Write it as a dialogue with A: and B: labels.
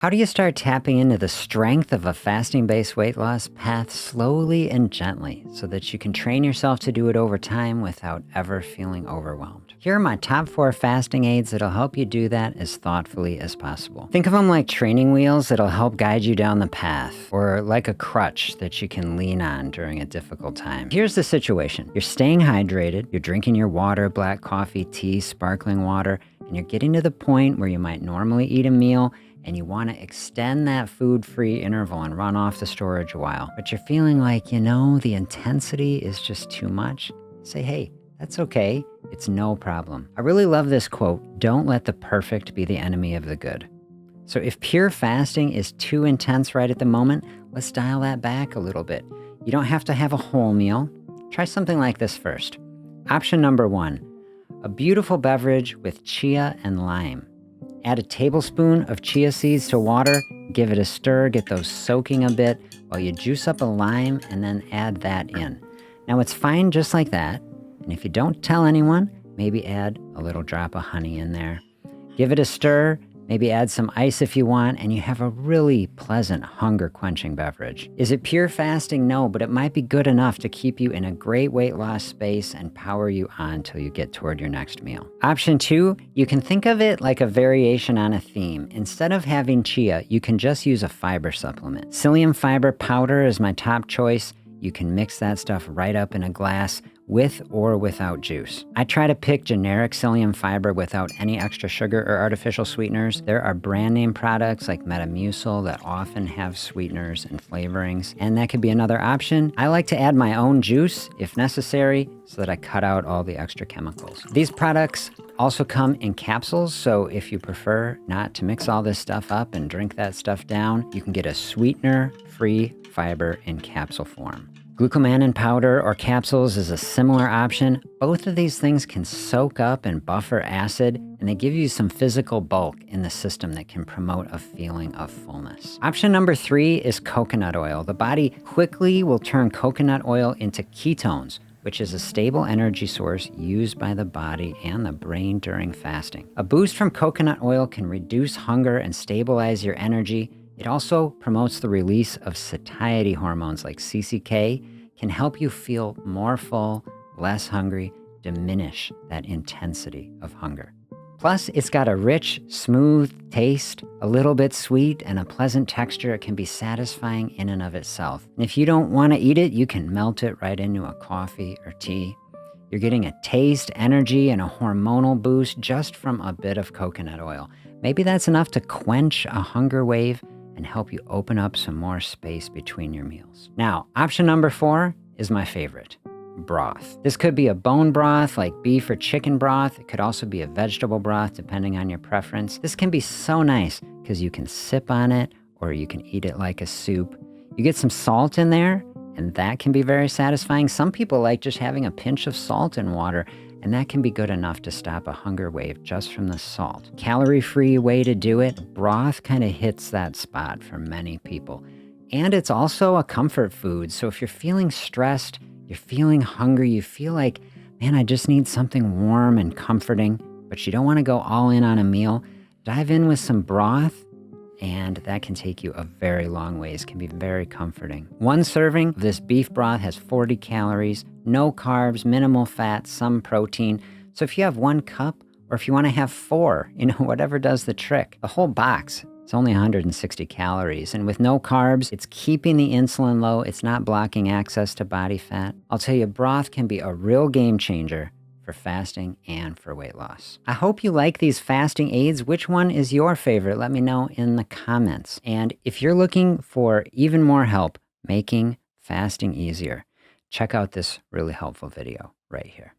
A: How do you start tapping into the strength of a fasting-based weight loss path slowly and gently so that you can train yourself to do it over time without ever feeling overwhelmed? Here are my top 4 fasting aids that'll help you do that as thoughtfully as possible. Think of them like training wheels that'll help guide you down the path, or like a crutch that you can lean on during a difficult time. Here's the situation. You're staying hydrated, you're drinking your water, black coffee, tea, sparkling water, and you're getting to the point where you might normally eat a meal and you want to extend that food-free interval and run off the storage a while, but you're feeling like, the intensity is just too much, say, hey, that's okay. It's no problem. I really love this quote, don't let the perfect be the enemy of the good. So if pure fasting is too intense right at the moment, let's dial that back a little bit. You don't have to have a whole meal. Try something like this first. Option number 1, a beautiful beverage with chia and lime. Add a tablespoon of chia seeds to water, give it a stir, get those soaking a bit while you juice up a lime and then add that in. Now it's fine just like that. And if you don't tell anyone, maybe add a little drop of honey in there. Give it a stir, maybe add some ice if you want, and you have a really pleasant hunger-quenching beverage. Is it pure fasting? No, but it might be good enough to keep you in a great weight loss space and power you on till you get toward your next meal. Option 2, you can think of it like a variation on a theme. Instead of having chia, you can just use a fiber supplement. Psyllium fiber powder is my top choice. You can mix that stuff right up in a glass with or without juice. I try to pick generic psyllium fiber without any extra sugar or artificial sweeteners. There are brand name products like Metamucil that often have sweeteners and flavorings, and that could be another option. I like to add my own juice if necessary so that I cut out all the extra chemicals. These products also come in capsules, so if you prefer not to mix all this stuff up and drink that stuff down, you can get a sweetener-free fiber in capsule form. Glucomannan powder or capsules is a similar option. Both of these things can soak up and buffer acid, and they give you some physical bulk in the system that can promote a feeling of fullness. Option number 3 is coconut oil. The body quickly will turn coconut oil into ketones, which is a stable energy source used by the body and the brain during fasting. A boost from coconut oil can reduce hunger and stabilize your energy. It also promotes the release of satiety hormones like CCK, can help you feel more full, less hungry, diminish that intensity of hunger. Plus, it's got a rich, smooth taste, a little bit sweet, and a pleasant texture. It can be satisfying in and of itself. And if you don't want to eat it, you can melt it right into a coffee or tea. You're getting a taste, energy, and a hormonal boost just from a bit of coconut oil. Maybe that's enough to quench a hunger wave and help you open up some more space between your meals. Now, option number 4 is my favorite, broth. This could be a bone broth like beef or chicken broth. It could also be a vegetable broth depending on your preference. This can be so nice because you can sip on it or you can eat it like a soup. You get some salt in there and that can be very satisfying. Some people like just having a pinch of salt in water, and that can be good enough to stop a hunger wave just from the salt. Calorie-free way to do it, broth kind of hits that spot for many people. And it's also a comfort food, so if you're feeling stressed, you're feeling hungry, you feel like, man, I just need something warm and comforting, but you don't want to go all in on a meal, dive in with some broth, and that can take you a very long ways, can be very comforting. One serving of this beef broth has 40 calories, no carbs, minimal fat, some protein. So if you have 1 cup, or if you want to have 4, whatever does the trick. The whole box, it's only 160 calories. And with no carbs, it's keeping the insulin low. It's not blocking access to body fat. I'll tell you, broth can be a real game changer for fasting and for weight loss. I hope you like these fasting aids. Which one is your favorite? Let me know in the comments. And if you're looking for even more help making fasting easier, check out this really helpful video right here.